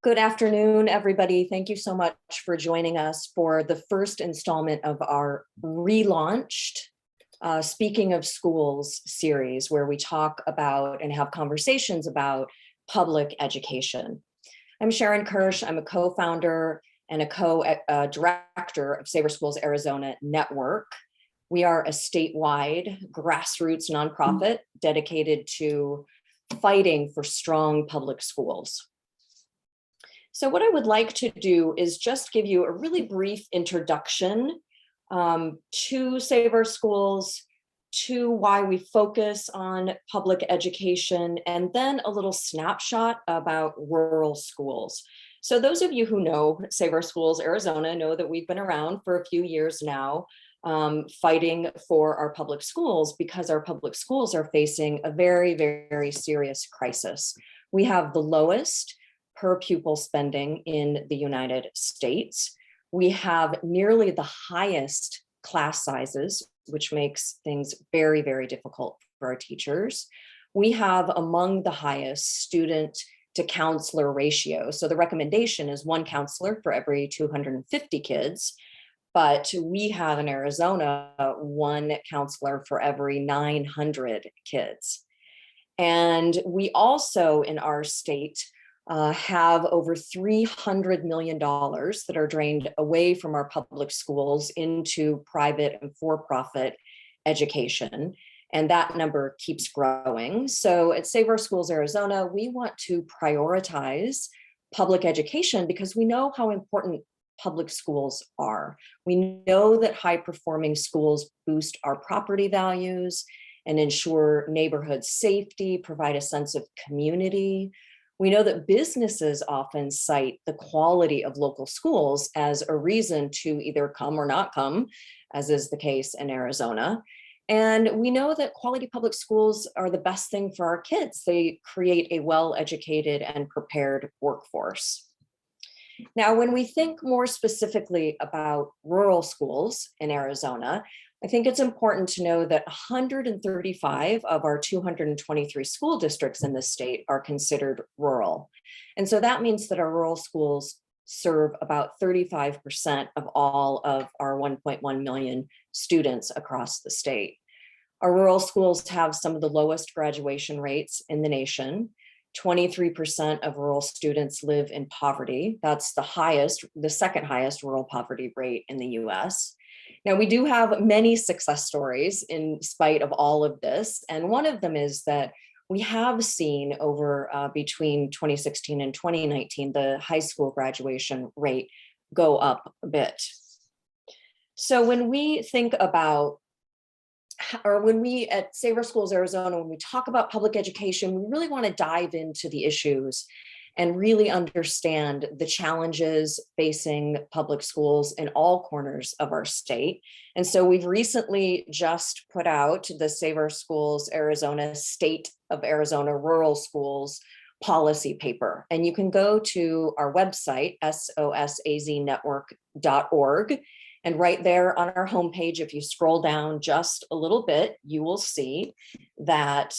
Good afternoon, everybody. Thank you so much for joining us for the first installment of our relaunched Speaking of Schools series, where we talk about and have conversations about public education. I'm Sharon Kirsch. I'm a co-founder and a co-director of Saver Schools Arizona Network. We are a statewide grassroots nonprofit dedicated to fighting for strong public schools. So what I would like to do is just give you a really brief introduction to Save Our Schools, to why we focus on public education, and then a little snapshot about rural schools. So those of you who know Save Our Schools Arizona know that we've been around for a few years now, fighting for our public schools because our public schools are facing a very, very serious crisis. We have the lowest per pupil spending in the United States. We have nearly the highest class sizes, which makes things very, very difficult for our teachers. We have among the highest student to counselor ratio. So the recommendation is one counselor for every 250 kids, but we have in Arizona one counselor for every 900 kids. And we also in our state have over $300 million that are drained away from our public schools into private and for-profit education. And that number keeps growing. So at Save Our Schools Arizona, we want to prioritize public education because we know how important public schools are. We know that high-performing schools boost our property values and ensure neighborhood safety, provide a sense of community. We know that businesses often cite the quality of local schools as a reason to either come or not come, as is the case in Arizona. And we know that quality public schools are the best thing for our kids. They create a well-educated and prepared workforce. Now, when we think more specifically about rural schools in Arizona, I think it's important to know that 135 of our 223 school districts in the state are considered rural. And so that means that our rural schools serve about 35% of all of our 1.1 million students across the state. Our rural schools have some of the lowest graduation rates in the nation. 23% of rural students live in poverty. That's the second highest rural poverty rate in the US. Now, we do have many success stories in spite of all of this. And one of them is that we have seen over between 2016 and 2019, the high school graduation rate go up a bit. So when we think about, or when we at Save Our Schools Arizona, when we talk about public education, we really want to dive into the issues and really understand the challenges facing public schools in all corners of our state. And so we've recently just put out the Save Our Schools Arizona State of Arizona Rural Schools policy paper. And you can go to our website, sosaznetwork.org. And right there on our homepage, if you scroll down just a little bit, you will see that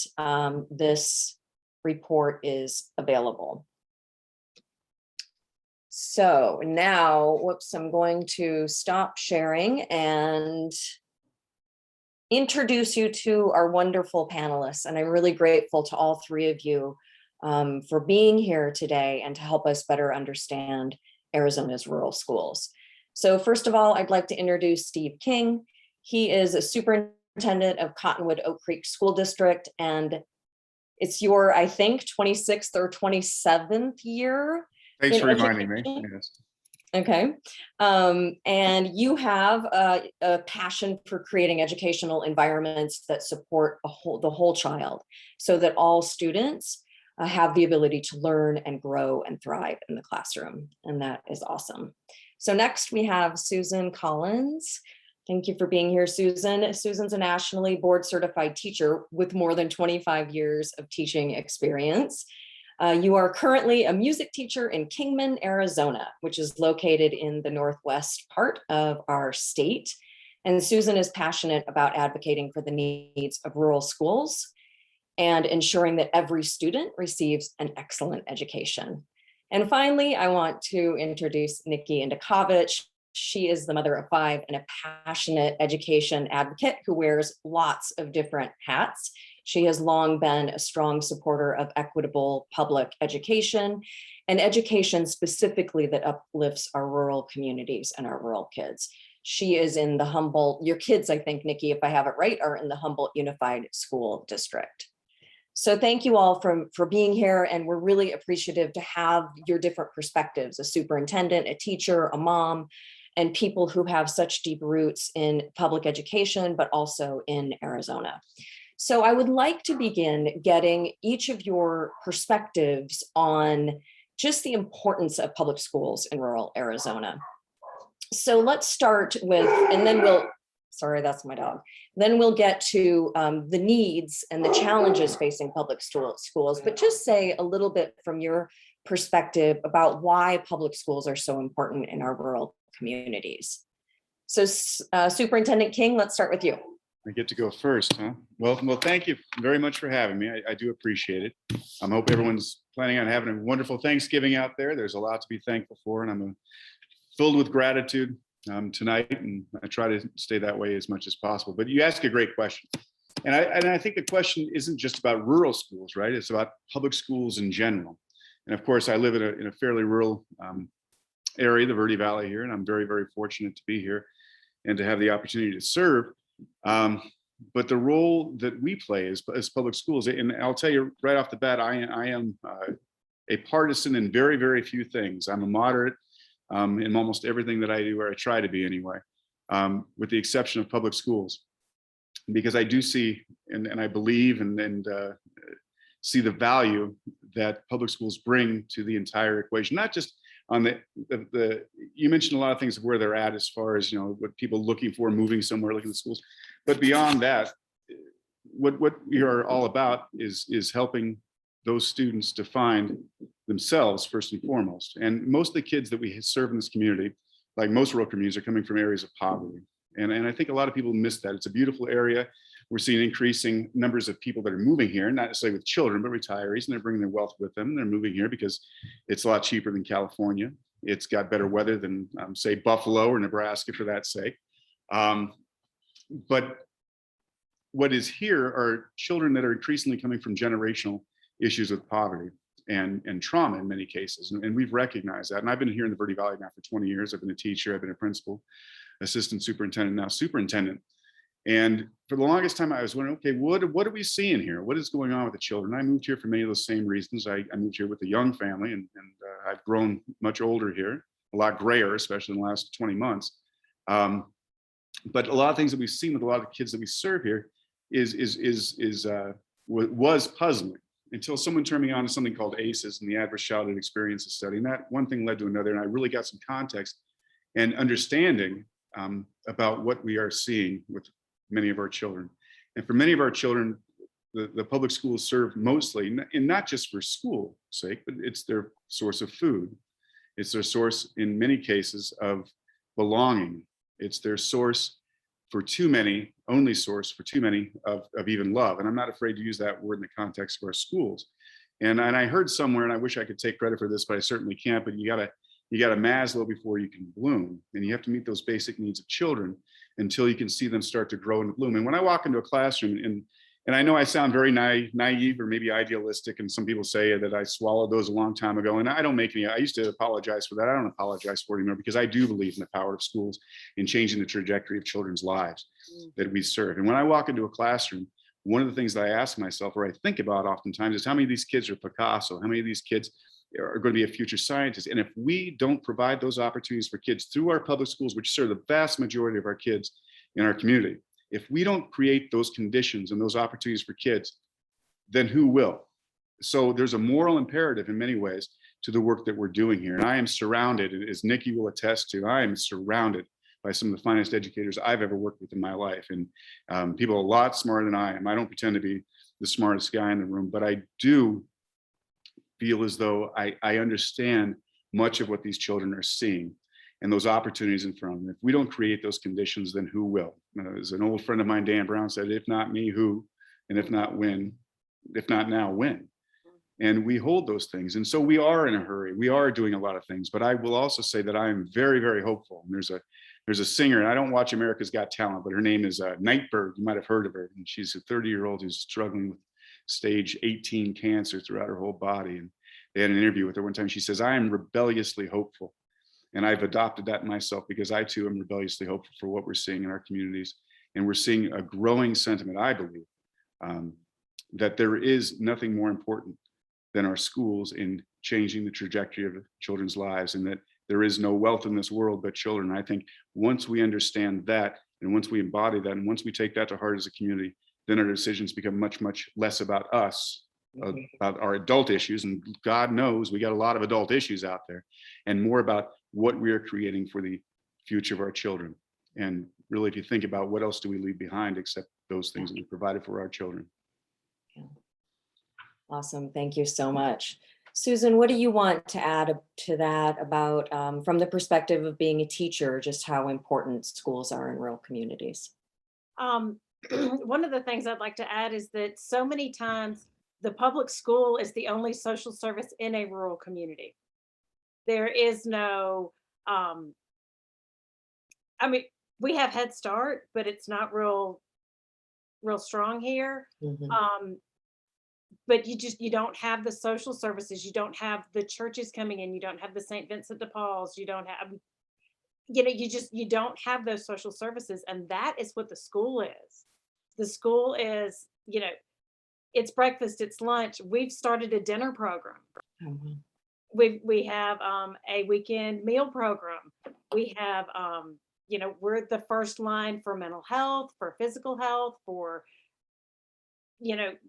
this report is available. So now, I'm going to stop sharing and introduce you to our wonderful panelists. And I'm really grateful to all three of you for being here today and to help us better understand Arizona's rural schools. So first of all, I'd like to introduce Steve King. He is a superintendent of Cottonwood Oak Creek School District, and it's your, I think, 26th or 27th year. Thanks for reminding me. Yes. Okay. And you have a passion for creating educational environments that support the whole child so that all students have the ability to learn and grow and thrive in the classroom. And that is awesome. So next we have Susan Collins. Thank you for being here, Susan. Susan's a nationally board certified teacher with more than 25 years of teaching experience. You are currently a music teacher in Kingman, Arizona, which is located in the northwest part of our state. And Susan is passionate about advocating for the needs of rural schools and ensuring that every student receives an excellent education. And finally, I want to introduce Nikki Indikovic. She is the mother of 5 and a passionate education advocate who wears lots of different hats. She has long been a strong supporter of equitable public education and education specifically that uplifts our rural communities and our rural kids. She is in the Humboldt, your kids, I think, Nikki, if I have it right, are in the Humboldt Unified School District. So thank you all for being here, and we're really appreciative to have your different perspectives, a superintendent, a teacher, a mom, and people who have such deep roots in public education, but also in Arizona. So I would like to begin getting each of your perspectives on just the importance of public schools in rural Arizona. So let's start with, and then sorry, that's my dog. Then we'll get to the needs and the challenges facing public schools, but just say a little bit from your perspective about why public schools are so important in our rural communities. So Superintendent King, let's start with you. I get to go first, huh? Well, thank you very much for having me. I do appreciate it. I hope everyone's planning on having a wonderful Thanksgiving out there. There's a lot to be thankful for, and I'm filled with gratitude tonight, and I try to stay that way as much as possible. But you ask a great question. And I think the question isn't just about rural schools, right? It's about public schools in general. And of course, I live in a fairly rural area, the Verde Valley here, and I'm very, very fortunate to be here and to have the opportunity to serve. But the role that we play as public schools, and I'll tell you right off the bat, I am a partisan in very, very few things. I'm a moderate in almost everything that I do, or I try to be anyway, with the exception of public schools, because I do see and I believe and see the value that public schools bring to the entire equation, not just on the you mentioned a lot of things of where they're at as far as, you know, what people looking for, moving somewhere, looking at schools, but beyond that, what we are all about is helping those students to find themselves first and foremost. And most of the kids that we serve in this community, like most rural communities, are coming from areas of poverty. And I think a lot of people miss that. It's a beautiful area. We're seeing increasing numbers of people that are moving here, not necessarily with children, but retirees, and they're bringing their wealth with them. They're moving here because it's a lot cheaper than California. It's got better weather than, say, Buffalo or Nebraska, for that sake. But what is here are children that are increasingly coming from generational issues with poverty and trauma in many cases. And we've recognized that. And I've been here in the Verde Valley now for 20 years. I've been a teacher, I've been a principal, assistant superintendent, now superintendent. And for the longest time, I was wondering, okay, what are we seeing here? What is going on with the children? I moved here for many of those same reasons. I moved here with a young family, and I've grown much older here, a lot grayer, especially in the last 20 months. But a lot of things that we've seen with a lot of the kids that we serve here was puzzling, until someone turned me on to something called ACEs, and the Adverse Childhood Experiences Study. And that one thing led to another, and I really got some context and understanding about what we are seeing with many of our children. And for many of our children, the public schools serve mostly, and not just for school sake, but it's their source of food. It's their source, in many cases, of belonging. It's their source for too many, only source for too many of even love. And I'm not afraid to use that word in the context of our schools. And I heard somewhere, and I wish I could take credit for this, but I certainly can't, but you gotta Maslow before you can bloom. And you have to meet those basic needs of children until you can see them start to grow and bloom. And when I walk into a classroom, and I know I sound very naive or maybe idealistic, and some people say that I swallowed those a long time ago, and I don't make any, I used to apologize for that. I don't apologize for it anymore, because I do believe in the power of schools in changing the trajectory of children's lives that we serve. And when I walk into a classroom, one of the things that I ask myself, or I think about oftentimes, is how many of these kids are Picasso? How many of these kids are going to be a future scientist? And if we don't provide those opportunities for kids through our public schools, which serve the vast majority of our kids in our community, if we don't create those conditions and those opportunities for kids, then who will? So there's a moral imperative in many ways to the work that we're doing here. And I am surrounded, as Nikki will attest to, I am surrounded by some of the finest educators I've ever worked with in my life. And people a lot smarter than I am. I don't pretend to be the smartest guy in the room, but I do feel as though I understand much of what these children are seeing and those opportunities in front of them. If we don't create those conditions, then who will? As an old friend of mine, Dan Brown, said, if not me, who? And if not when? If not now, when? And we hold those things. And so we are in a hurry. We are doing a lot of things. But I will also say that I am very, very hopeful. And there's a singer, and I don't watch America's Got Talent, but her name is Nightbird. You might have heard of her. And she's a 30-year-old who's struggling with stage 18 cancer throughout her whole body. And they had an interview with her one time. She says, "I am rebelliously hopeful." And I've adopted that myself, because I too am rebelliously hopeful for what we're seeing in our communities. And we're seeing a growing sentiment, I believe, that there is nothing more important than our schools in changing the trajectory of children's lives, and that there is no wealth in this world but children. I think once we understand that, and once we embody that, and once we take that to heart as a community, then our decisions become much, much less about us, about our adult issues, and God knows we got a lot of adult issues out there, and more about what we are creating for the future of our children. And really, if you think about what else do we leave behind except those things that we provided for our children. Yeah. Awesome. Thank you so much. Susan, what do you want to add to that about, from the perspective of being a teacher, just how important schools are in rural communities? One of the things I'd like to add is that so many times the public school is the only social service in a rural community. There is no, I mean, we have Head Start, but it's not real strong here. But you don't have the social services, you don't have the churches coming in, you don't have the St. Vincent de Paul's, you don't have, you don't have those social services. And that is what the school is. The school is, it's breakfast, it's lunch. We've started a dinner program. We have a weekend meal program. We have, we're the first line for mental health, for physical health, for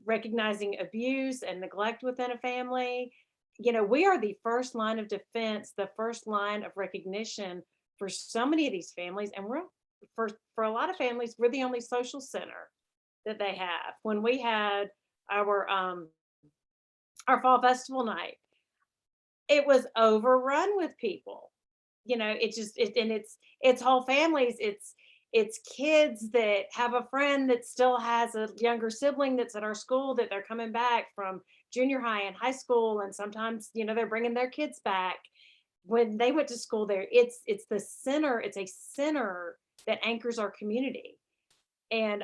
recognizing abuse and neglect within a family. We are the first line of defense, the first line of recognition for so many of these families. And we're, for a lot of families, we're the only social center that they have. When we had our fall festival night, it was overrun with people. It's whole families. It's kids that have a friend that still has a younger sibling that's at our school, that they're coming back from junior high and high school. And sometimes, they're bringing their kids back when they went to school there. It's the center. It's a center that anchors our community. And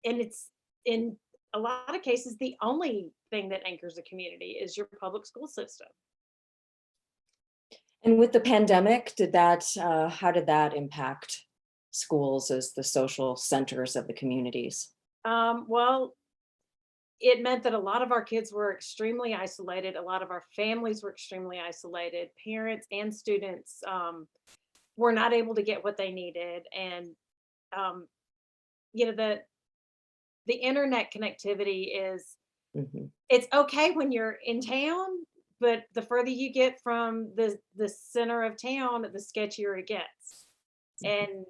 it's, in a lot of cases, the only thing that anchors a community is your public school system. And with the pandemic, how did that impact schools as the social centers of the communities? Well, it meant that a lot of our kids were extremely isolated. A lot of our families were extremely isolated. Parents and students were not able to get what they needed. And, the internet connectivity is, it's okay when you're in town, but the further you get from the center of town, the sketchier it gets. And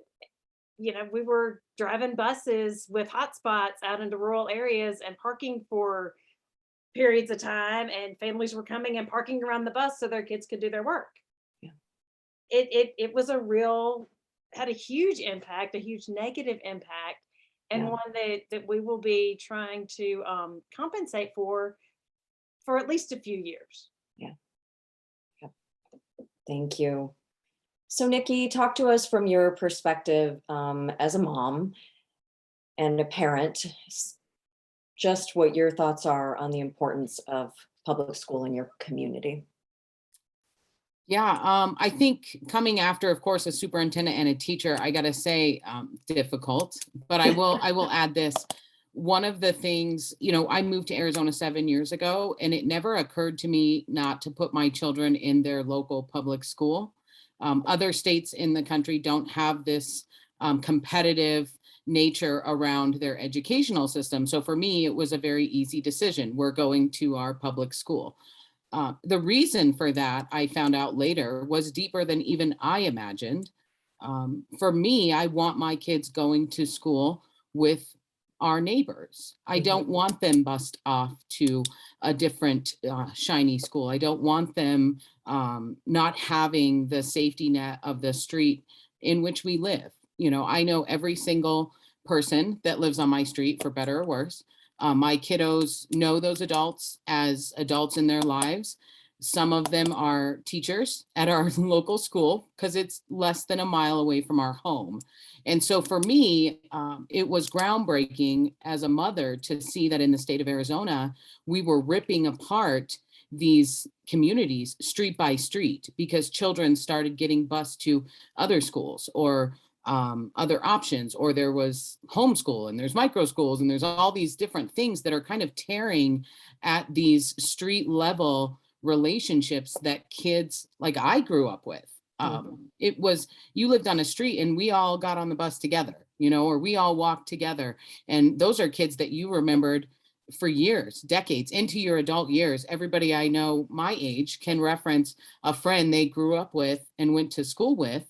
we were driving buses with hotspots out into rural areas and parking for periods of time, and families were coming and parking around the bus so their kids could do their work. Yeah. It was had a huge impact, a huge negative impact, and one that we will be trying to compensate for at least a few years. Yeah. Thank you. So Nikki, talk to us from your perspective as a mom and a parent, just what your thoughts are on the importance of public school in your community. Yeah, I think coming after, of course, a superintendent and a teacher, I gotta say, difficult, but I will add this. One of the things, I moved to Arizona 7 years ago, and it never occurred to me not to put my children in their local public school. Other states in the country don't have this competitive nature around their educational system. So for me, it was a very easy decision. We're going to our public school. The reason for that, I found out later, was deeper than even I imagined. For me, I want my kids going to school with our neighbors. I don't want them bussed off to a different shiny school. I don't want them not having the safety net of the street in which we live. I know every single person that lives on my street, for better or worse. My kiddos know those adults as adults in their lives. Some of them are teachers at our local school because it's less than a mile away from our home. And so for me, it was groundbreaking as a mother to see that in the state of Arizona, we were ripping apart these communities street by street because children started getting bused to other schools or other options, or there was homeschool and there's micro schools and there's all these different things that are kind of tearing at these street level relationships that kids like I grew up with. It was, you lived on a street and we all got on the bus together, or we all walked together. And those are kids that you remembered for years, decades into your adult years. Everybody I know my age can reference a friend they grew up with and went to school with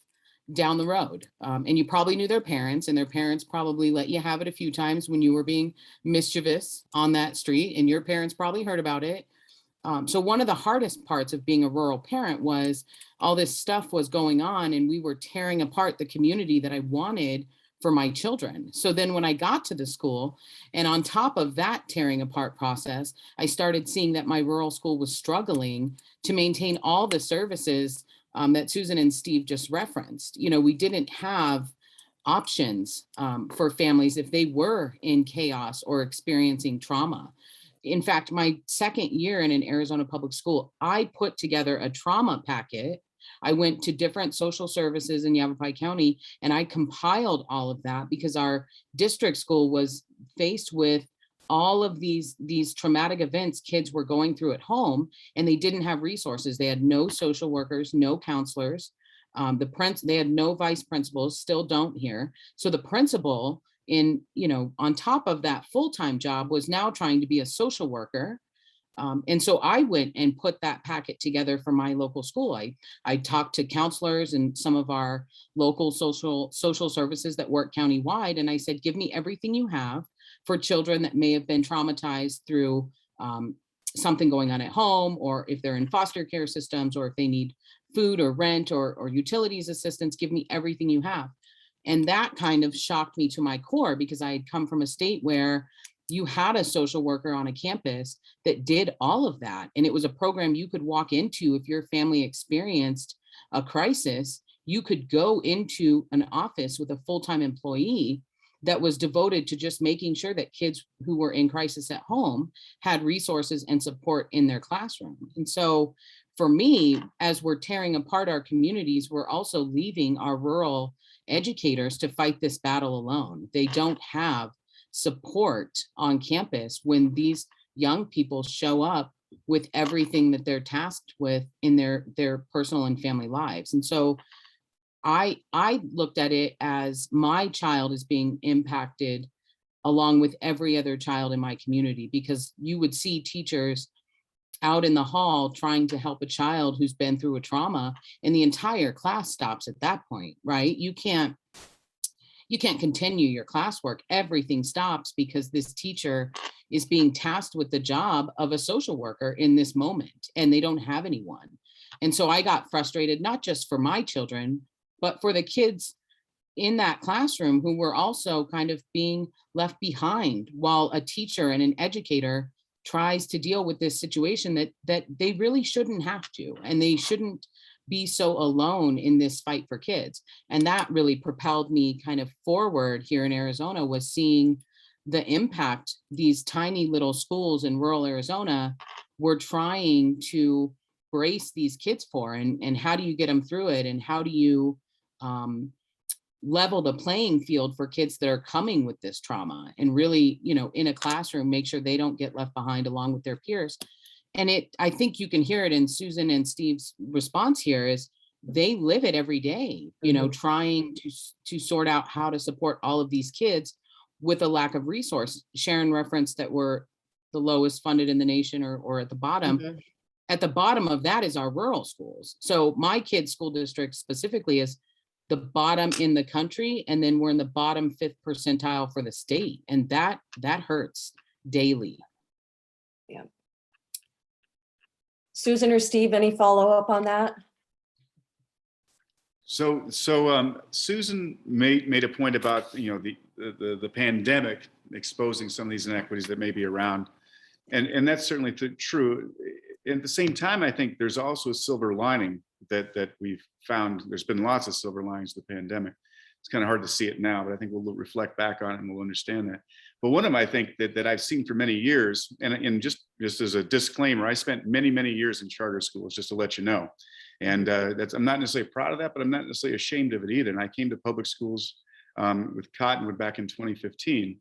down the road. And you probably knew their parents, and their parents probably let you have it a few times when you were being mischievous on that street, and your parents probably heard about it. So one of the hardest parts of being a rural parent was all this stuff was going on and we were tearing apart the community that I wanted for my children. So then when I got to the school, and on top of that tearing apart process, I started seeing that my rural school was struggling to maintain all the services that Susan and Steve just referenced. We didn't have options for families if they were in chaos or experiencing trauma. In fact, my second year in an Arizona public school, I put together a trauma packet. I went to different social services in Yavapai County and I compiled all of that because our district school was faced with all of these traumatic events kids were going through at home, and they didn't have resources. They had no social workers, no counselors. They had no vice principals, still don't here. So the principal on top of that full-time job was now trying to be a social worker. And so I went and put that packet together for my local school. I talked to counselors and some of our local social services that work countywide. And I said, give me everything you have for children that may have been traumatized through something going on at home, or if they're in foster care systems, or if they need food or rent or utilities assistance, give me everything you have. And that kind of shocked me to my core because I had come from a state where you had a social worker on a campus that did all of that. And it was a program you could walk into if your family experienced a crisis. You could go into an office with a full-time employee that was devoted to just making sure that kids who were in crisis at home had resources and support in their classroom. And so for me, as we're tearing apart our communities, we're also leaving our rural educators to fight this battle alone. They don't have support on campus when these young people show up with everything that they're tasked with in their personal and family lives. And so I looked at it as my child is being impacted along with every other child in my community, because you would see teachers out in the hall trying to help a child who's been through a trauma, and the entire class stops at that point, right? You can't continue your classwork. Everything stops because this teacher is being tasked with the job of a social worker in this moment, and they don't have anyone. And so I got frustrated, not just for my children, but for the kids in that classroom who were also kind of being left behind while a teacher and an educator tries to deal with this situation that they really shouldn't have to, and they shouldn't be so alone in this fight for kids. And that really propelled me kind of forward here in Arizona, was seeing the impact these tiny little schools in rural Arizona were trying to brace these kids for, and how do you get them through it, and how do you level the playing field for kids that are coming with this trauma, and really, in a classroom, make sure they don't get left behind along with their peers. And I think you can hear it in Susan and Steve's response here, is they live it every day, trying to sort out how to support all of these kids with a lack of resource. Sharon referenced that we're the lowest funded in the nation, or at the bottom. Mhm. At the bottom of that is our rural schools. So my kid's school district specifically is the bottom in the country, and then we're in the bottom 5th percentile for the state, and that hurts daily. Yeah. Susan or Steve, any follow-up on that? So Susan made a point about the pandemic exposing some of these inequities that may be around. And that's certainly true. At the same time, I think there's also a silver lining that we've found. There's been lots of silver linings to the pandemic. It's kind of hard to see it now, but I think we'll reflect back on it and we'll understand that. But one of them, I think that I've seen for many years, and just as a disclaimer, I spent many, many years in charter schools, just to let you know. And I'm not necessarily proud of that, but I'm not necessarily ashamed of it either. And I came to public schools with Cottonwood back in 2015.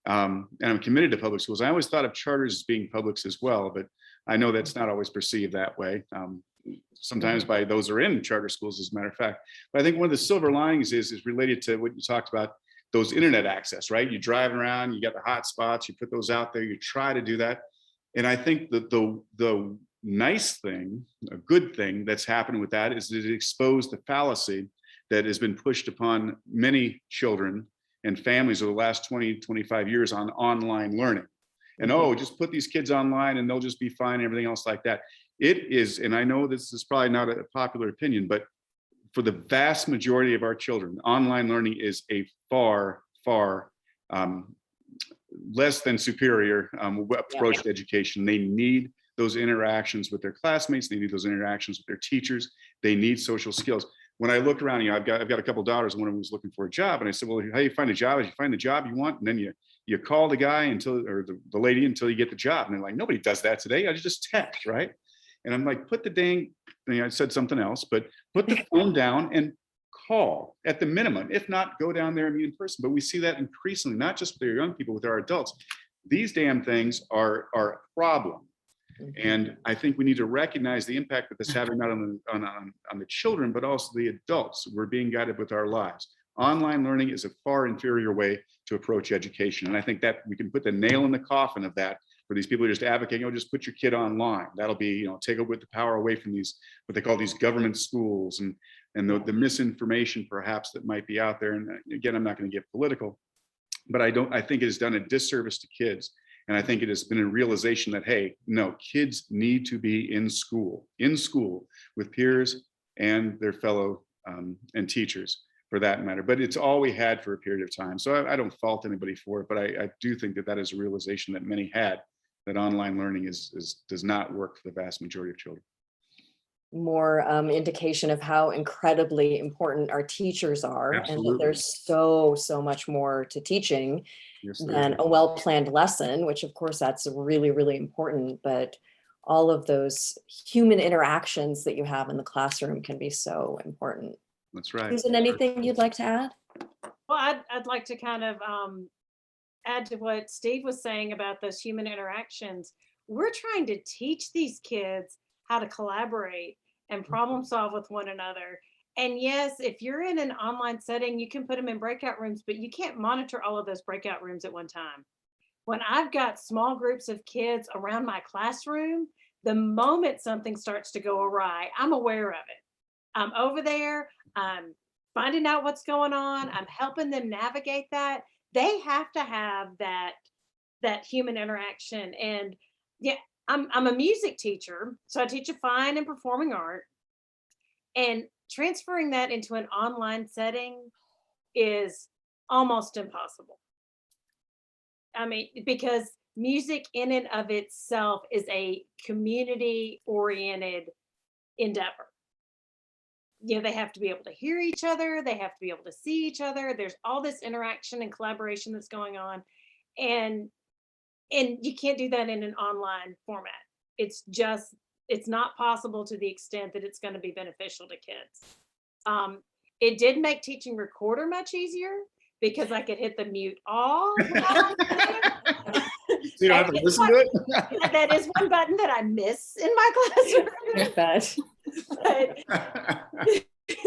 And I'm committed to public schools. I always thought of charters as being publics as well, but I know that's not always perceived that way. Sometimes by those who are in charter schools, as a matter of fact. But I think one of the silver linings is related to what you talked about, those internet access, right? You drive around, you got the hot spots, you put those out there, you try to do that. And I think that the nice thing, a good thing that's happened with that is that it exposed the fallacy that has been pushed upon many children and families over the last 20, 25 years on online learning. And just put these kids online and they'll just be fine and everything else like that. It is, and I know this is probably not a popular opinion, but for the vast majority of our children, online learning is a far, far less than superior approach to education. They need those interactions with their classmates. They need those interactions with their teachers. They need social skills. When I look around, I've got a couple of daughters. One of them was looking for a job, and I said, "Well, how you find a job? Is you find the job you want, and then you call the guy or the lady until you get the job." And they're like, "Nobody does that today. I just text, right?" And I'm like, "Put the dang," I said something else, but put the phone down and call at the minimum. If not, go down there and meet in person. But we see that increasingly, not just with our young people, with our adults. These damn things are a problem. And I think we need to recognize the impact that this is having not on the children, but also the adults. We're being guided with our lives. Online learning is a far inferior way to approach education. And I think that we can put the nail in the coffin of that for these people who are just advocating, just put your kid online. That'll be, take the power away from these, what they call these government schools and the misinformation perhaps that might be out there. And again, I'm not going to get political, but I think it has done a disservice to kids. And I think it has been a realization that, hey, no, kids need to be in school with peers and their fellow and teachers for that matter. But it's all we had for a period of time. So I don't fault anybody for it, but I do think that is a realization that many had, that online learning does not work for the vast majority of children. More indication of how incredibly important our teachers are. Absolutely. And that there's so much more to teaching than a well-planned lesson, which of course that's really, really important, but all of those human interactions that you have in the classroom can be so important. That's right. Susan, anything you'd like to add? Well, I'd like to kind of add to what Steve was saying about those human interactions. We're trying to teach these kids how to collaborate and problem solve with one another. And yes, if you're in an online setting, you can put them in breakout rooms, but you can't monitor all of those breakout rooms at one time. When I've got small groups of kids around my classroom, the moment something starts to go awry, I'm aware of it. I'm over there, I'm finding out what's going on, I'm helping them navigate that. They have to have that human interaction. And yeah, I'm a music teacher, so I teach a fine and performing art. And transferring that into an online setting is almost impossible. I mean, because music in and of itself is a community-oriented endeavor. They have to be able to hear each other. They have to be able to see each other. There's all this interaction and collaboration that's going on. And you can't do that in an online format. It's not possible to the extent that it's going to be beneficial to kids. It did make teaching recorder much easier because I could hit the mute all. You don't have to listen to it. That is one button that I miss in my classroom.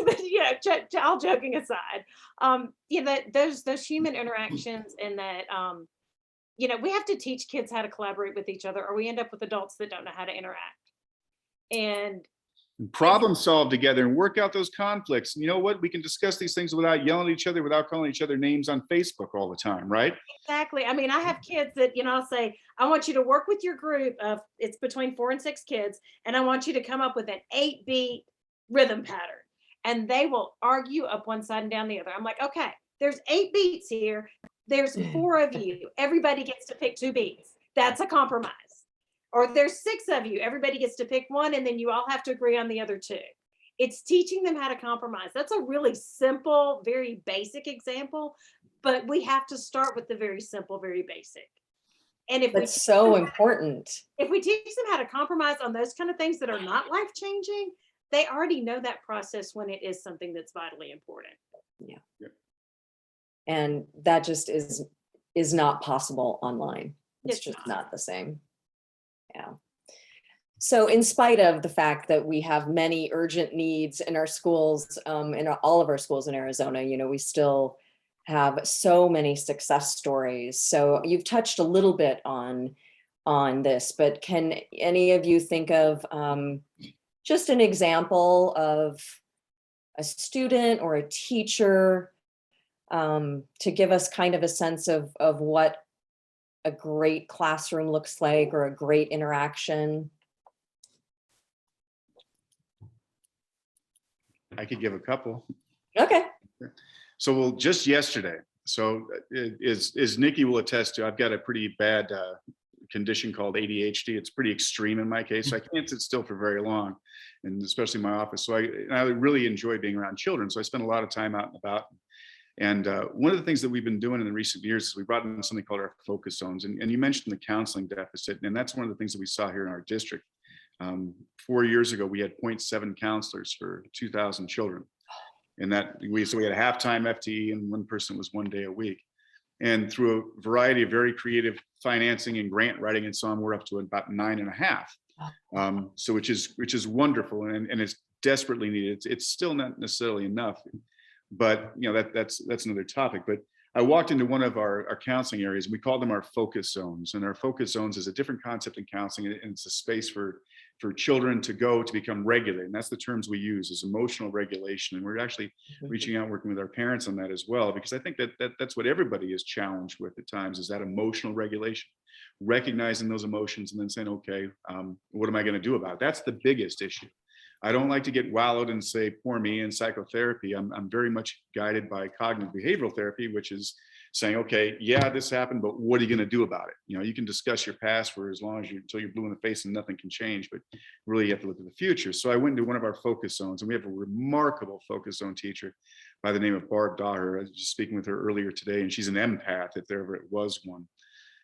But yeah, all joking aside, that those human interactions and that we have to teach kids how to collaborate with each other, or we end up with adults that don't know how to interact. And problem solve together and work out those conflicts. You know what? We can discuss these things without yelling at each other, without calling each other names on Facebook all the time, right? Exactly. I mean, I have kids that, I'll say, I want you to work with your group of, it's between 4 and 6 kids, and I want you to come up with an 8-beat rhythm pattern. And they will argue up one side and down the other. I'm like, okay, there's 8 beats here. There's 4 of you, everybody gets to pick 2 beats. That's a compromise. Or there's 6 of you, everybody gets to pick 1, and then you all have to agree on the other 2. It's teaching them how to compromise. That's a really simple, very basic example, but we have to start with the very simple, very basic. And if That's so important. if we teach them how to compromise on those kind of things that are not life changing, they already know that process when it is something that's vitally important. Yeah. Yep. And that just is not possible online. It's It's just not. not the same. Yeah. So in spite of the fact that we have many urgent needs in our schools, in all of our schools in Arizona, we still have so many success stories. So you've touched a little bit on this, but can any of you think of just an example of a student or a teacher to give us kind of a sense of what a great classroom looks like, or a great interaction? I could give a couple. Okay. So, well, just yesterday, so as Nikki will attest to, I've got a pretty bad condition called ADHD. It's pretty extreme in my case. So I can't sit still for very long, and especially in my office. So I really enjoy being around children. So I spend a lot of time out and about. And one of the things that we've been doing in the recent years is we brought in something called our focus zones. And you mentioned the counseling deficit, and that's one of the things that we saw here in our district. 4 years ago, we had 0.7 counselors for 2,000 children. And we had a half-time FTE, and one person was 1 day a week. And through a variety of very creative financing and grant writing and so on, we're up to about 9.5. So which is wonderful, and it's desperately needed. It's still not necessarily enough, but that's another topic. But I walked into one of our counseling areas, and we call them our focus zones. And our focus zones is a different concept in counseling, and it's a space for children to go to become regulated. And that's the terms we use, is emotional regulation. And we're actually reaching out, working with our parents on that as well, because I think that's what everybody is challenged with at times, is that emotional regulation, recognizing those emotions and then saying, okay, what am I going to do about it? That's the biggest issue. I don't like to get wallowed and say, poor me, in psychotherapy. I'm very much guided by cognitive behavioral therapy, which is saying, okay, yeah, this happened, but what are you going to do about it? You can discuss your past for as long as until you're blue in the face and nothing can change, but really you have to look at the future. So I went into one of our focus zones, and we have a remarkable focus zone teacher by the name of Barb Daher. I was just speaking with her earlier today, and she's an empath, if there ever was one.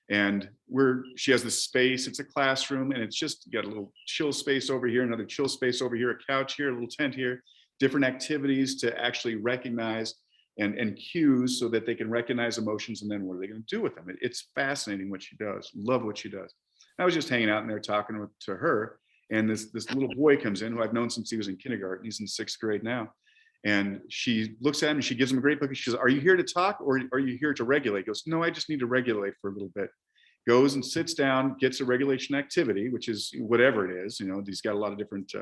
And she has this space, it's a classroom, and it's just got a little chill space over here, another chill space over here, a couch here, a little tent here, different activities to actually recognize and cues so that they can recognize emotions, and then what are they going to do with them? It's fascinating what she does. Love what she does. I was just hanging out in there talking to her, and this little boy comes in who I've known since he was in kindergarten. He's in 6th grade now. And she looks at him and she gives him a great book. She says, "Are you here to talk, or are you here to regulate?" He goes, "No, I just need to regulate for a little bit." Goes and sits down, gets a regulation activity, which is whatever it is. He's got a lot of different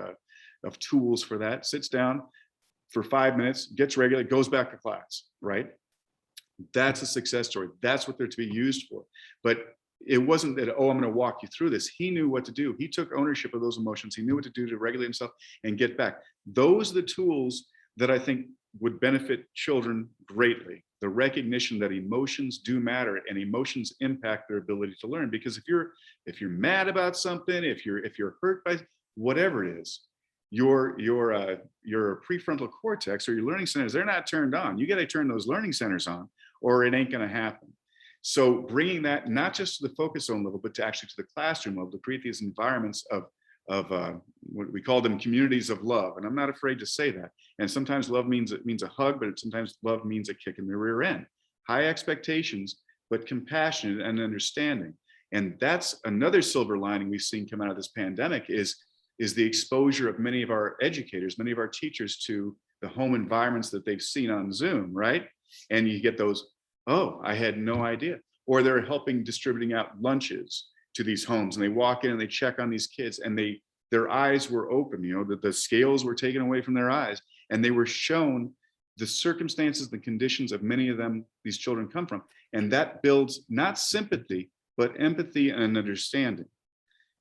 of tools for that. Sits down for 5 minutes, gets regulated, goes back to class, right? That's a success story. That's what they're to be used for. But it wasn't that, oh, I'm going to walk you through this. He knew what to do. He took ownership of those emotions. He knew what to do to regulate himself and get back. Those are the tools that I think would benefit children greatly. The recognition that emotions do matter, and emotions impact their ability to learn. Because if you're mad about something, if you're hurt by whatever it is, your prefrontal cortex or your learning centers, they're not turned on. You got to turn those learning centers on, or it ain't going to happen. So bringing that not just to the focus zone level, but to actually to the classroom level, to create these environments of what we call them communities of love. And I'm not afraid to say that. And sometimes love means a hug, but sometimes love means a kick in the rear end. High expectations, but compassionate and understanding. And that's another silver lining we've seen come out of this pandemic is the exposure of many of our educators, many of our teachers to the home environments that they've seen on Zoom, right? And you get those, oh, I had no idea. Or they're helping distributing out lunches to these homes, and they walk in and they check on these kids, and their eyes were open, that the scales were taken away from their eyes, and they were shown the circumstances, the conditions of many of them, these children come from. And that builds not sympathy, but empathy and understanding.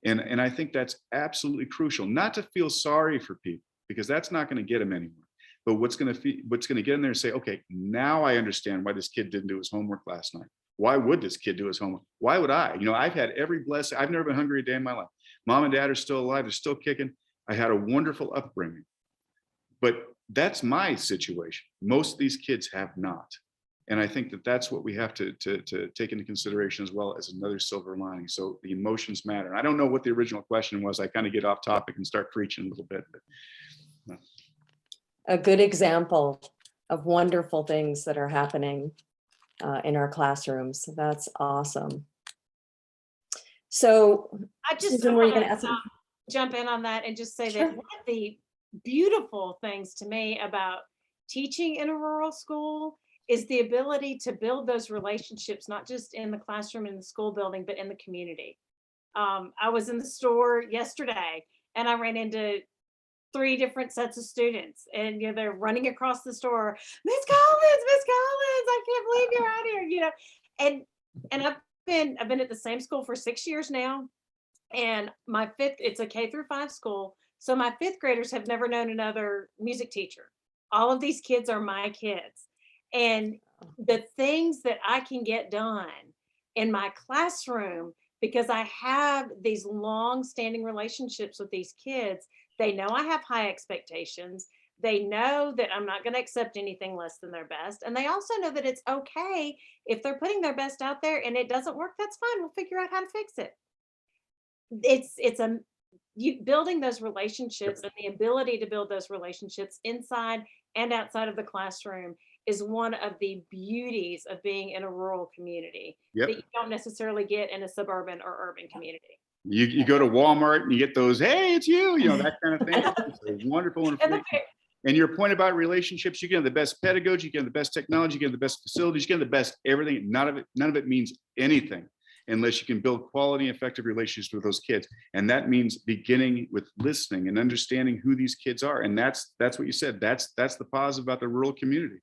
And I think that's absolutely crucial, not to feel sorry for people, because that's not going to get them anywhere, But what's going to get in there and say, okay, now I understand why this kid didn't do his homework last night. Why would this kid do his homework? Why would I? I've had every blessing. I've never been hungry a day in my life. Mom and dad are still alive. They're still kicking. I had a wonderful upbringing. But that's my situation. Most of these kids have not. And I think that that's what we have to take into consideration as well as another silver lining. So the emotions matter. And I don't know what the original question was. I kind of get off topic and start preaching a little bit. But, A good example of wonderful things that are happening in our classrooms. That's awesome. So I just Susan, were you going to wanna, add something? jump in on that and just say Sure. that one of the beautiful things to me about teaching in a rural school is the ability to build those relationships, not just in the classroom in the school building, but in the community. I was in the store yesterday and I ran into 3 different sets of students, and they're running across the store, Miss Collins, I can't believe you're out here, and I've been at the same school for 6 years now, and it's a K through 5 school, so my 5th graders have never known another music teacher. All of these kids are my kids, and the things that I can get done in my classroom because I have these long-standing relationships with these kids. They know I have high expectations. They know that I'm not going to accept anything less than their best. And they also know that it's okay if they're putting their best out there and it doesn't work, that's fine. We'll figure out how to fix it. Building those relationships and the ability to build those relationships inside and outside of the classroom is one of the beauties of being in a rural community Yep. that you don't necessarily get in a suburban or urban community. You go to Walmart and you get those, hey, it's you, that kind of thing. It's a wonderful information. And your point about relationships, you get the best pedagogy, you get the best technology, you get the best facilities, you get the best everything. None of it means anything unless you can build quality, effective relationships with those kids. And that means beginning with listening and understanding who these kids are. And that's what you said. That's the positive about the rural community.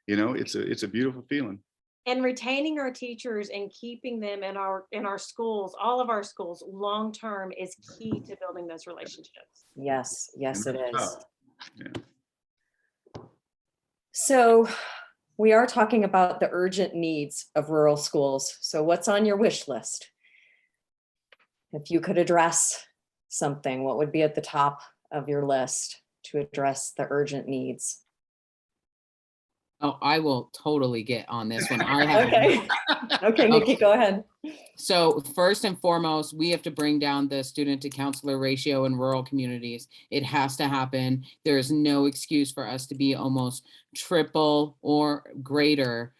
It's a beautiful feeling. And retaining our teachers and keeping them in our schools, all of our schools, long term is key to building those relationships. Yes, it is. Yeah. So we are talking about the urgent needs of rural schools. So what's on your wish list? If you could address something, what would be at the top of your list to address the urgent needs? Oh, I will totally get on this one. I have. Okay, Nikki, go ahead. So first and foremost, we have to bring down the student to counselor ratio in rural communities. It has to happen. There is no excuse for us to be almost triple or greater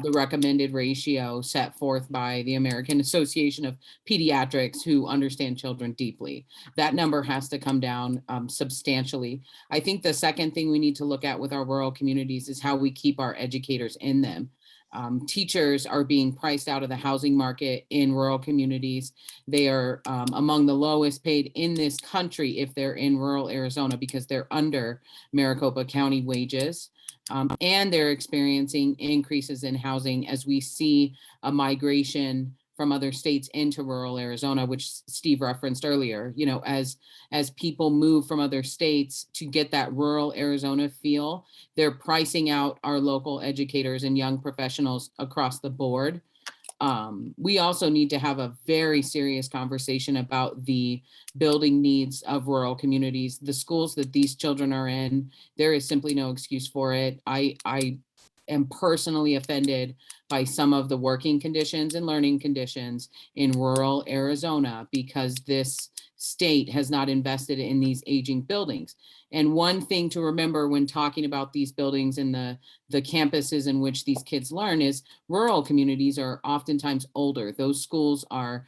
the recommended ratio set forth by the American Association of Pediatrics, who understand children deeply. That number has to come down substantially. I think the second thing we need to look at with our rural communities is how we keep our educators in them. Teachers are being priced out of the housing market in rural communities. They are among the lowest paid in this country if they're in rural Arizona because they're under Maricopa County wages. And they're experiencing increases in housing as we see a migration from other states into rural Arizona, which Steve referenced earlier, as people move from other states to get that rural Arizona feel, they're pricing out our local educators and young professionals across the board. We also need to have a very serious conversation about the building needs of rural communities. The schools that these children are in, there is simply no excuse for it. I am personally offended by some of the working conditions and learning conditions in rural Arizona because this state has not invested in these aging buildings. And one thing to remember when talking about these buildings and the campuses in which these kids learn is rural communities are oftentimes older. Those schools are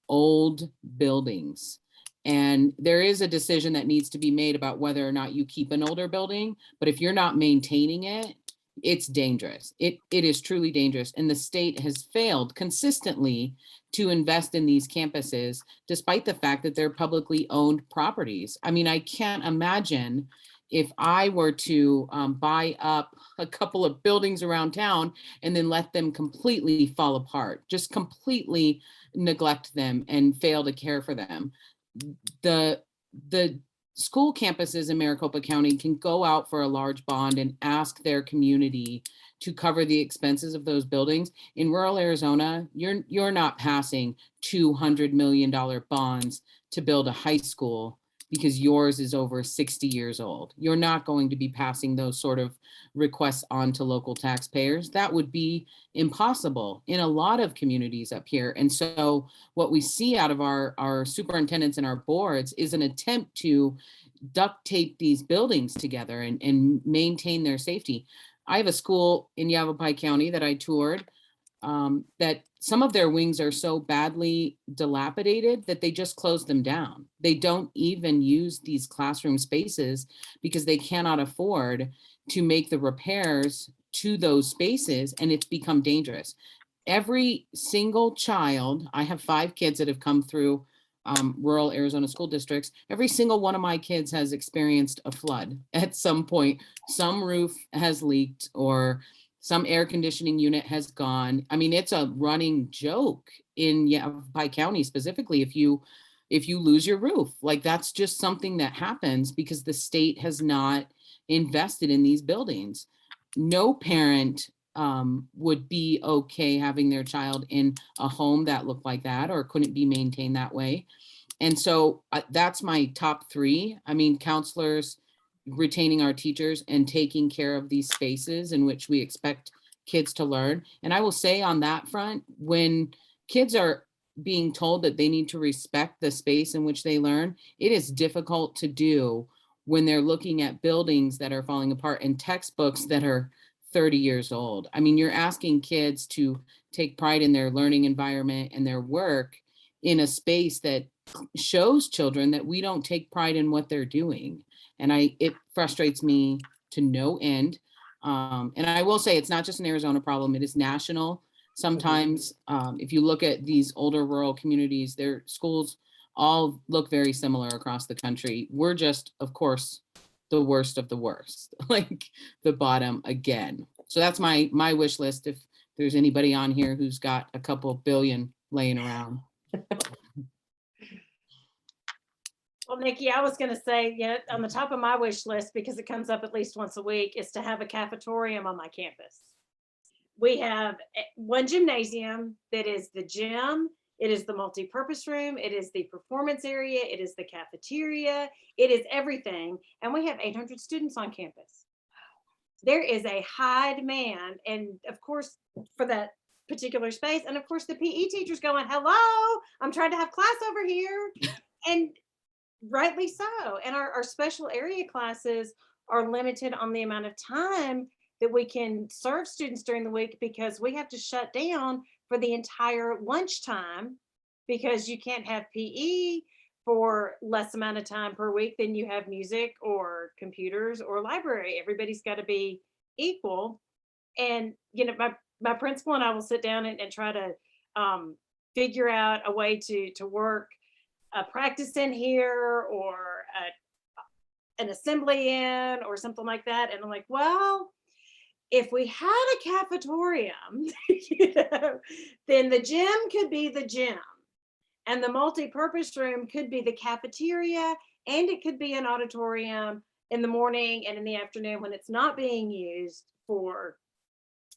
old buildings. And there is a decision that needs to be made about whether or not you keep an older building, but if you're not maintaining it, it's dangerous. It is truly dangerous. And the state has failed consistently to invest in these campuses, despite the fact that they're publicly owned properties. I mean, I can't imagine if I were to buy up a couple of buildings around town and then let them completely fall apart, just completely neglect them and fail to care for them. The school campuses in Maricopa County can go out for a large bond and ask their community to cover the expenses of those buildings. In rural Arizona, you're not passing $200 million bonds to build a high school because yours is over 60 years old. You're not going to be passing those sort of requests on to local taxpayers. That would be impossible in a lot of communities up here. And so what we see out of our superintendents and our boards is an attempt to duct tape these buildings together and maintain their safety. I have a school in Yavapai County that I toured that some of their wings are so badly dilapidated that they just close them down. They don't even use these classroom spaces because they cannot afford to make the repairs to those spaces, and it's become dangerous. Every single child, I have 5 kids that have come through rural Arizona school districts. Every single one of my kids has experienced a flood at some point. Some roof has leaked or some air conditioning unit has gone. I mean, it's a running joke in Yavapai County specifically. If you lose your roof, like that's just something that happens because the state has not invested in these buildings. No parent would be okay having their child in a home that looked like that or couldn't be maintained that way. And so that's my top 3. I mean, counselors, retaining our teachers, and taking care of these spaces in which we expect kids to learn. And I will say on that front, when kids are being told that they need to respect the space in which they learn, it is difficult to do when they're looking at buildings that are falling apart and textbooks that are 30 years old. I mean, you're asking kids to take pride in their learning environment and their work in a space that shows children that we don't take pride in what they're doing. And it frustrates me to no end. And I will say it's not just an Arizona problem, it is national. Sometimes if you look at these older rural communities, their schools all look very similar across the country. We're just, of course, the worst of the worst, like the bottom again. So that's my wish list. If there's anybody on here who's got a couple billion laying around. Well, Nikki, I was going to say, on the top of my wish list, because it comes up at least once a week, is to have a cafetorium on my campus. We have one gymnasium that is the gym. It is the multi-purpose room. It is the performance area. It is the cafeteria. It is everything. And we have 800 students on campus. There is a high demand. And of course, for that particular space. And of course, the PE teacher's going, hello, I'm trying to have class over here. And rightly so. And our special area classes are limited on the amount of time that we can serve students during the week because we have to shut down for the entire lunchtime because you can't have PE for less amount of time per week than you have music or computers or library. Everybody's got to be equal. And, my principal and I will sit down and try to figure out a way to work a practice in here or an assembly in or something like that. And I'm like, well, if we had a cafetorium, then the gym could be the gym and the multi-purpose room could be the cafeteria, and it could be an auditorium in the morning and in the afternoon when it's not being used for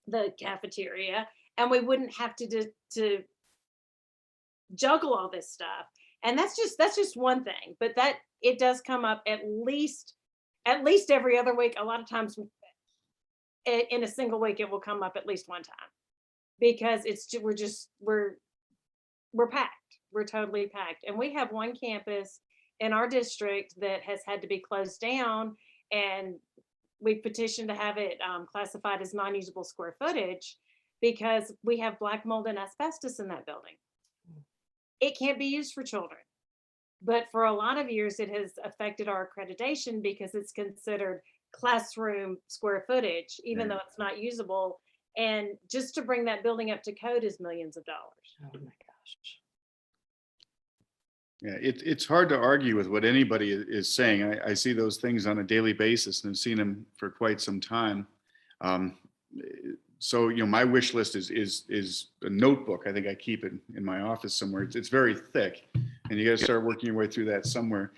the cafeteria. And we wouldn't have to juggle all this stuff. And that's just one thing, but that it does come up at least every other week. A lot of times in a single week, it will come up at least one time because we're packed. We're totally packed. And we have one campus in our district that has had to be closed down, and we petitioned to have it classified as non-usable square footage because we have black mold and asbestos in that building. It can't be used for children. But for a lot of years, it has affected our accreditation because it's considered classroom square footage, even though it's not usable. And just to bring that building up to code is millions of dollars. Oh my gosh. Yeah, it's hard to argue with what anybody is saying. I see those things on a daily basis and have seen them for quite some time. So, my wish list is a notebook. I think I keep it in my office somewhere. It's very thick, and you got to start working your way through that somewhere.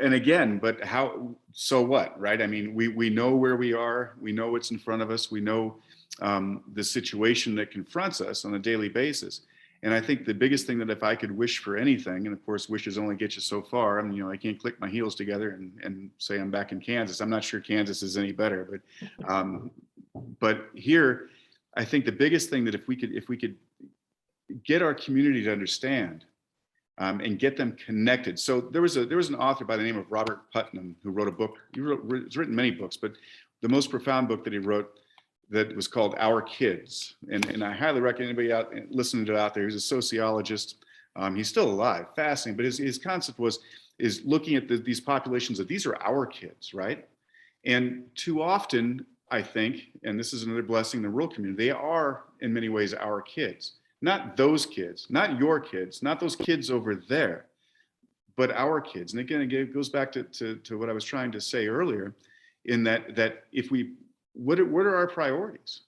and again, but how, so what, right? I mean, we know where we are, we know what's in front of us, we know the situation that confronts us on a daily basis. And I think the biggest thing that if I could wish for anything, and of course, wishes only get you so far. I mean, I can't click my heels together and say I'm back in Kansas. I'm not sure Kansas is any better, but here, I think the biggest thing that if we could get our community to understand and get them connected. So there was an author by the name of Robert Putnam who wrote a book. He's written many books, but the most profound book that he wrote that was called Our Kids. And I highly recommend anybody listening to it out there. He's a sociologist. He's still alive, fascinating. But his concept is looking at these populations that these are our kids, right? And too often, I think, and this is another blessing in the rural community, they are in many ways our kids. Not those kids, not your kids, not those kids over there, but our kids. And again, it goes back to what I was trying to say earlier, in that if we, what are our priorities?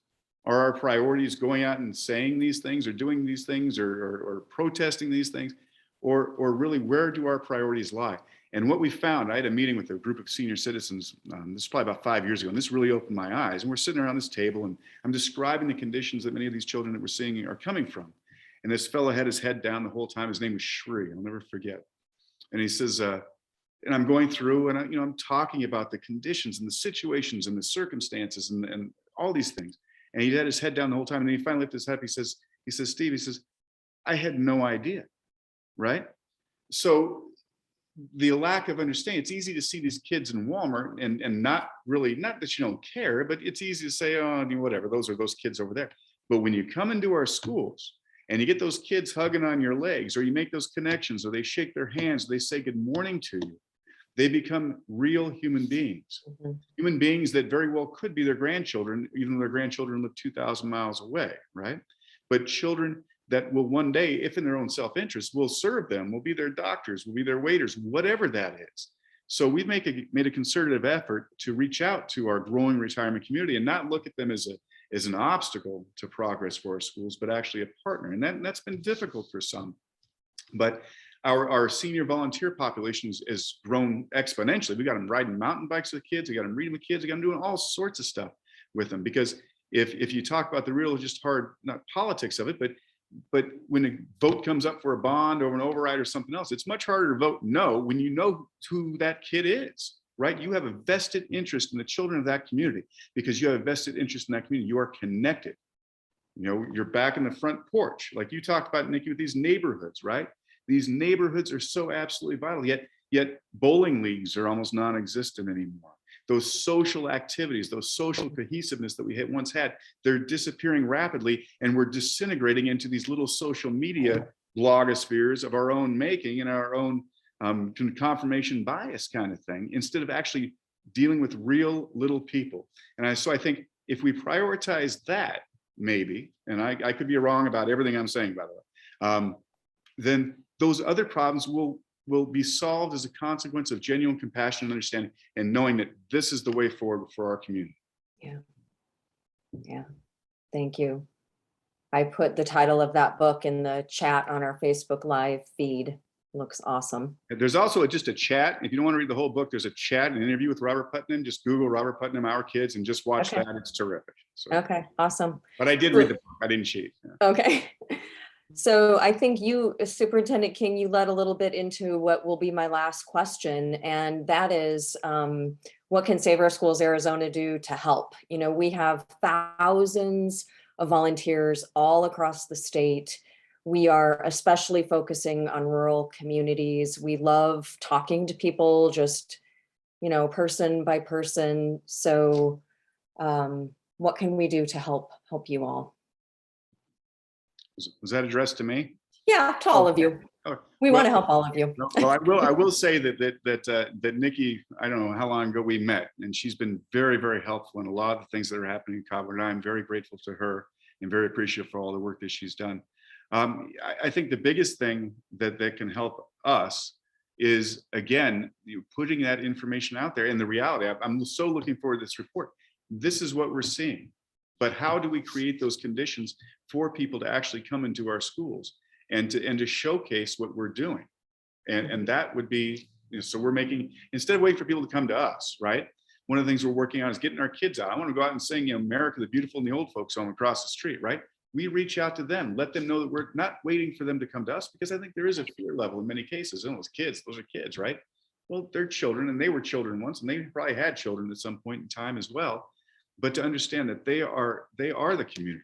Are our priorities going out and saying these things or doing these things or protesting these things? Or really, where do our priorities lie? And what we found, I had a meeting with a group of senior citizens, this is probably about 5 years ago, and this really opened my eyes. And we're sitting around this table and I'm describing the conditions that many of these children that we're seeing are coming from. And this fellow had his head down the whole time. His name was Shri, I'll never forget. And he says, and I'm going through and I'm talking about the conditions and the situations and the circumstances and all these things. And he had his head down the whole time. And then he finally lifted his head up. He says, Steve, he says, I had no idea, right? So the lack of understanding, it's easy to see these kids in Walmart and not that you don't care, but it's easy to say, oh, whatever, those are those kids over there. But when you come into our schools and you get those kids hugging on your legs, or you make those connections, or they shake their hands, or they say good morning to you, they become real human beings. Mm-hmm. Human beings that very well could be their grandchildren, even though their grandchildren live 2,000 miles away, right? But children that will one day, if in their own self-interest, will serve them, will be their doctors, will be their waiters, whatever that is. So we've made a concerted effort to reach out to our growing retirement community and not look at them as an obstacle to progress for our schools, but actually a partner. And that's been difficult for some. But our senior volunteer population has grown exponentially. We got them riding mountain bikes with kids, we got them reading with kids, we got them doing all sorts of stuff with them. Because if you talk about the real, just hard, not politics of it, but when a vote comes up for a bond or an override or something else, it's much harder to vote no when you know who that kid is, right? You have a vested interest in the children of that community because you have a vested interest in that community. You are connected. You're back in the front porch, like you talked about, Nikki, with these neighborhoods, right? These neighborhoods are so absolutely vital, yet bowling leagues are almost non-existent anymore. Those social activities, those social cohesiveness that we once had, they're disappearing rapidly, and we're disintegrating into these little social media blogospheres of our own making and our own confirmation bias kind of thing, instead of actually dealing with real little people. And so I think if we prioritize that, maybe, and I could be wrong about everything I'm saying, by the way, then those other problems will be solved as a consequence of genuine compassion and understanding, and knowing that this is the way forward for our community. Yeah. Thank you. I put the title of that book in the chat on our Facebook Live feed. Looks awesome. There's also just a chat. If you don't want to read the whole book, there's a chat, an interview with Robert Putnam. Just Google Robert Putnam, Our Kids, and just watch that. It's terrific. So, okay, awesome. But I did read the book. I didn't cheat. Yeah. Okay. So I think you, Superintendent King, you led a little bit into what will be my last question, and that is, what can Save Our Schools Arizona do to help? We have thousands of volunteers all across the state. We are especially focusing on rural communities. We love talking to people, just, person by person. So what can we do to help you all? Was that addressed to me? Yeah, to all of you. We want to help all of you. Well, I will say that Nikki, I don't know how long ago we met, and she's been very, very helpful in a lot of the things that are happening in Cobbler, and I'm very grateful to her and very appreciative for all the work that she's done. I think the biggest thing that can help us is, again, putting that information out there. And the reality, I'm so looking forward to this report. This is what we're seeing. But how do we create those conditions for people to actually come into our schools and to showcase what we're doing? And that would be, So we're making, instead of waiting for people to come to us, right? One of the things we're working on is getting our kids out. I want to go out and sing, America the Beautiful and the Old Folks Home across the street, right? We reach out to them, let them know that we're not waiting for them to come to us, because I think there is a fear level in many cases. And those are kids, right? Well, they're children, and they were children once, and they probably had children at some point in time as well. But to understand that they are the community,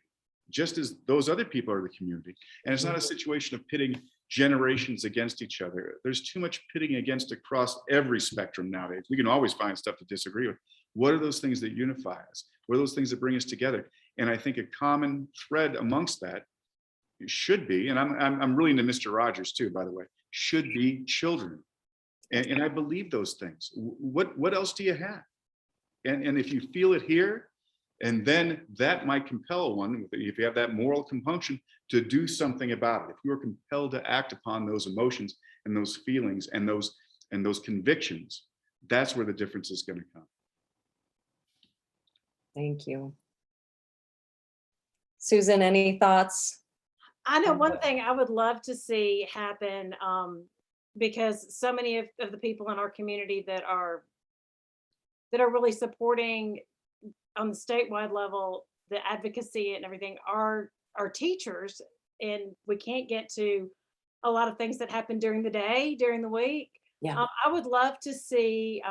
just as those other people are the community. And it's not a situation of pitting generations against each other. There's too much pitting against across every spectrum nowadays. We can always find stuff to disagree with. What are those things that unify us? What are those things that bring us together? And I think a common thread amongst that should be, and I'm really into Mr. Rogers too, by the way, should be children. And I believe those things. What else do you have? And if you feel it here, and then that might compel one, if you have that moral compunction, to do something about it. If you are compelled to act upon those emotions and those feelings and those convictions, that's where the difference is going to come. Thank you. Susan, any thoughts? I know one thing I would love to see happen, because so many of the people in our community that are really supporting on the statewide level, the advocacy and everything, are teachers, and we can't get to a lot of things that happen during the day, during the week. Yeah. I would love to see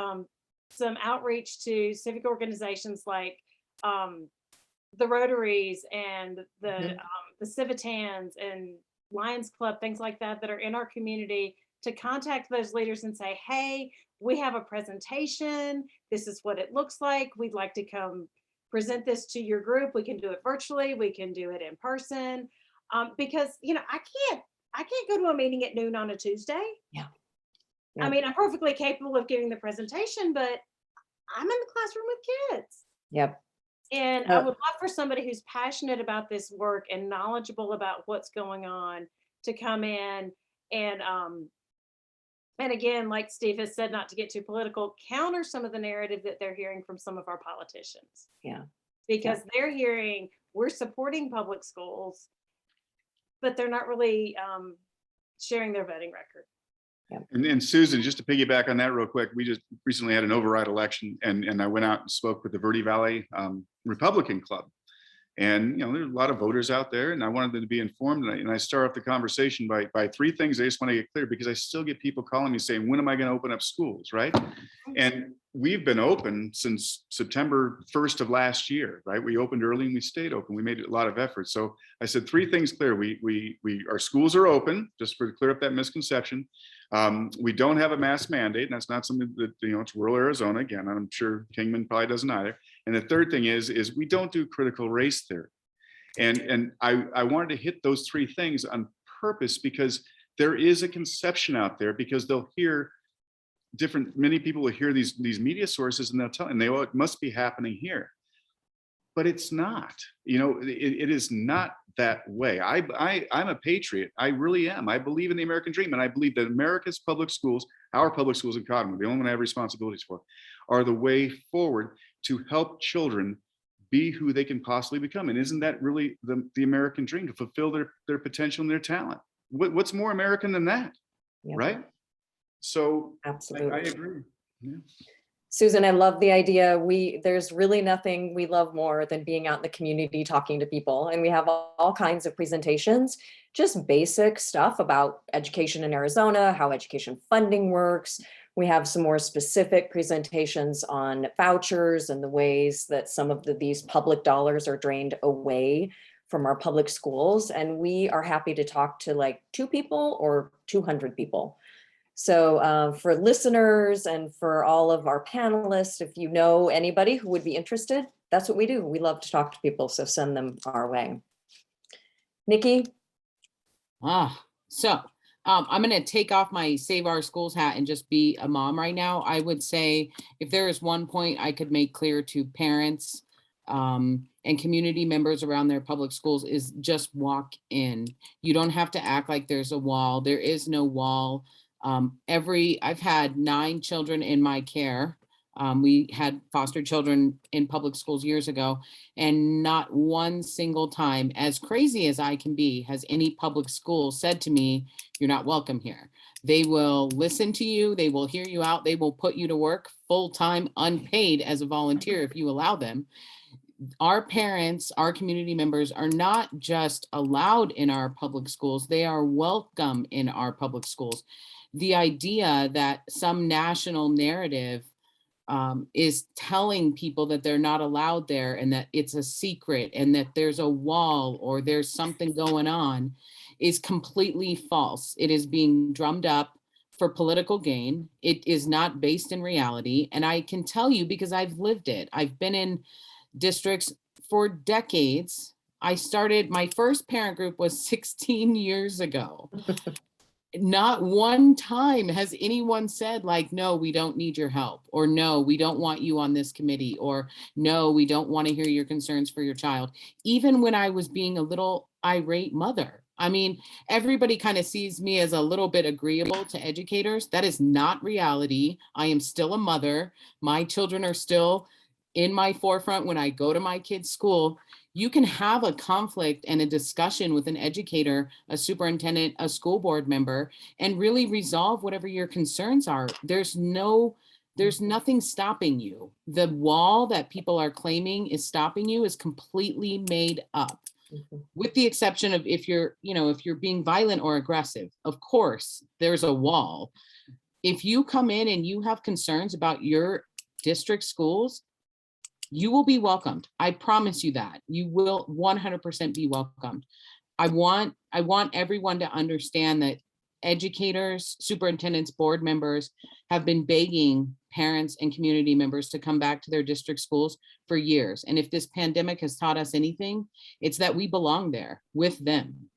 some outreach to civic organizations like the Rotaries and the Civitans and Lions Club, things like that, that are in our community, to contact those leaders and say, hey, we have a presentation. This is what it looks like. We'd like to come present this to your group. We can do it virtually. We can do it in person. Because, I can't go to a meeting at noon on a Tuesday. Yeah. I mean, I'm perfectly capable of giving the presentation, but I'm in the classroom with kids. Yep. And I would love for somebody who's passionate about this work and knowledgeable about what's going on to come in and again, like Steve has said, not to get too political, counter some of the narrative that they're hearing from some of our politicians. Yeah. Because they're hearing, we're supporting public schools, but they're not really sharing their voting record. Yeah. And Susan, just to piggyback on that real quick, we just recently had an override election, and I went out and spoke with the Verde Valley Republican Club. And there's a lot of voters out there, and I wanted them to be informed. And I start off the conversation by three things I just want to get clear, because I still get people calling me saying, when am I going to open up schools, right? And we've been open since September 1st of last year, right? We opened early and we stayed open. We made a lot of effort. So I said three things clear. Our schools are open, just to clear up that misconception. We don't have a mask mandate, and that's not something that, it's rural Arizona. Again, I'm sure Kingman probably doesn't either. And the third thing is we don't do critical race theory. And I wanted to hit those three things on purpose, because there is a conception out there, because they'll hear many people will hear these media sources, and they'll tell, and it must be happening here. But it's not, it is not that way. I'm a patriot. I really am. I believe in the American dream. And I believe that America's public schools, our public schools in Cottonwood, the only one I have responsibilities for, are the way forward to help children be who they can possibly become. And isn't that really the American dream, to fulfill their potential and their talent? What's more American than that? Yep. Right? So absolutely, I agree. Yeah. Susan, I love the idea. There's really nothing we love more than being out in the community talking to people. And we have all kinds of presentations, just basic stuff about education in Arizona, how education funding works. We have some more specific presentations on vouchers and the ways that some of these public dollars are drained away from our public schools. And we are happy to talk to like 2 people or 200 people. So for listeners and for all of our panelists, if you know anybody who would be interested, that's what we do. We love to talk to people, so send them our way. Nikki? So I'm going to take off my Save Our Schools hat and just be a mom right now. I would say if there is one point I could make clear to parents and community members around their public schools, is just walk in. You don't have to act like there's a wall. There is no wall. I've had 9 children in my care We had foster children in public schools years ago, and not one single time, as crazy as I can be, has any public school said to me, "You're not welcome here." They will listen to you. They will hear you out. They will put you to work full-time, unpaid as a volunteer if you allow them. Our parents, our community members are not just allowed in our public schools, they are welcome in our public schools. The idea that some national narrative is telling people that they're not allowed there and that it's a secret and that there's a wall or there's something going on is completely false. It is being drummed up for political gain. It is not based in reality. And I can tell you because I've lived it. I've been in districts for decades. I started, my first parent group was 16 years ago. Not one time has anyone said like, no, we don't need your help, or no, we don't want you on this committee, or no, we don't want to hear your concerns for your child. Even when I was being a little irate mother. I mean, everybody kind of sees me as a little bit agreeable to educators. That is not reality. I am still a mother. My children are still in my forefront when I go to my kids' school. You can have a conflict and a discussion with an educator, a superintendent, a school board member, and really resolve whatever your concerns are. There's nothing stopping you. The wall that people are claiming is stopping you is completely made up. With the exception of if you're being violent or aggressive, of course, there's a wall. If you come in and you have concerns about your district schools, you will be welcomed. I promise you that. You will 100% be welcomed. I want everyone to understand that educators, superintendents, board members have been begging parents and community members to come back to their district schools for years. And if this pandemic has taught us anything, it's that we belong there with them.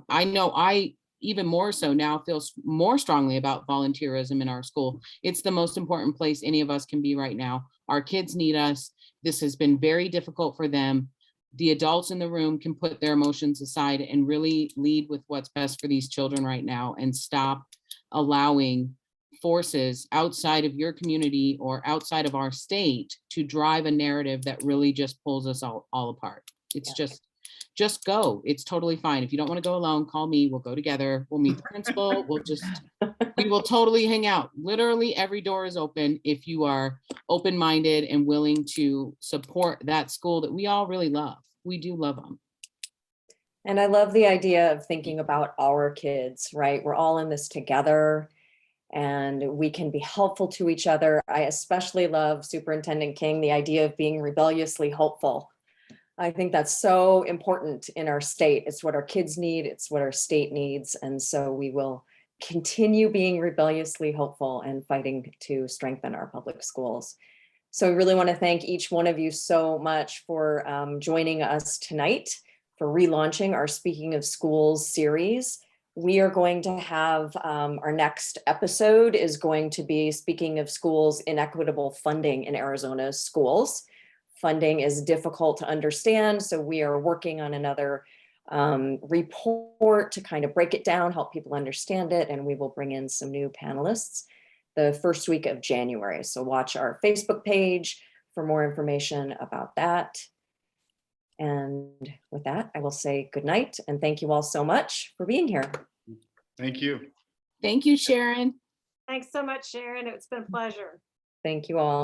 I know I even more so now feel more strongly about volunteerism in our school. It's the most important place any of us can be right now. Our kids need us. This has been very difficult for them. The adults in the room can put their emotions aside and really lead with what's best for these children right now and stop allowing forces outside of your community or outside of our state to drive a narrative that really just pulls us all apart. It's just go. It's totally fine. If you don't want to go alone, call me. We'll go together. We'll meet the principal. We will totally hang out. Literally every door is open if you are open-minded and willing to support that school that we all really love. We do love them. And I love the idea of thinking about our kids, right? We're all in this together and we can be helpful to each other. I especially love Superintendent King, the idea of being rebelliously hopeful. I think that's so important in our state. It's what our kids need. It's what our state needs. And so we will continue being rebelliously hopeful and fighting to strengthen our public schools. So I really want to thank each one of you so much for joining us tonight for relaunching our Speaking of Schools series. We are going to have our next episode is going to be Speaking of Schools, Inequitable Funding in Arizona's Schools. Funding is difficult to understand, so we are working on another report to kind of break it down, help people understand it, and we will bring in some new panelists the first week of January. So watch our Facebook page for more information about that. And with that, I will say good night and thank you all so much for being here. Thank you. Thank you, Sharon. Thanks so much, Sharon. It's been a pleasure. Thank you all.